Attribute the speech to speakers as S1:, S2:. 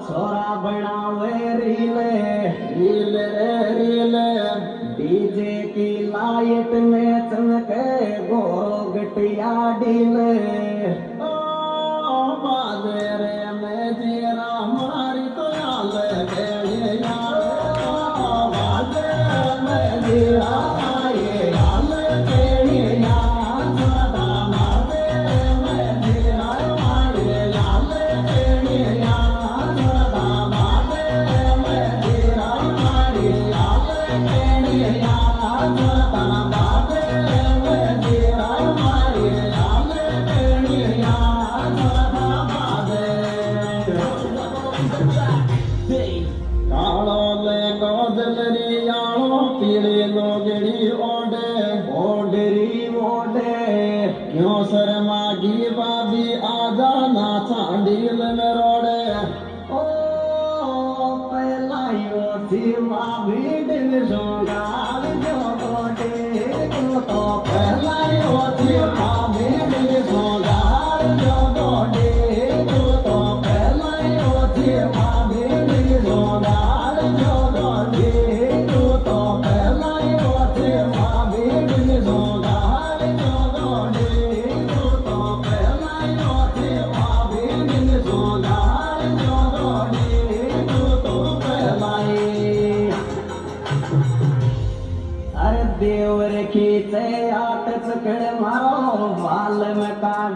S1: छोरा बनावे relay relay relay DJ की लाइट में चमके गोरो गटिया डीले ओ बाजे रे मैं जीरा मारी तो याद के यार बाजे मैं जीरा ये याद के यार सदा बाजे मैं जीरा मारी याद के यार सदा बाजे मैं जीरा मारी याद के यार सदा बाजे मैं जीरा मारी याद के यार सदा बाजे कालो ले गोदलरी आलो पीले लोगड़ी ओडे ओडरी ओडे क्यों शर्मा की बाबी आजा ना चांडील में रोडे ओ पहला यो थी बाबी दिल जोगार जो गोडे तो पहला यो थी बाबी दिल जोगार जो गोडे तो पहला यो थी बाबी दिल जोगार जो गोडे तो पहला यो थी बाबी दिल जोगार जो गोडे तो पहला यो थी बाबी दिल जोगार जो गोडे तो पहला अरे देवर खींचे आट चकड़ मारो बाल में काट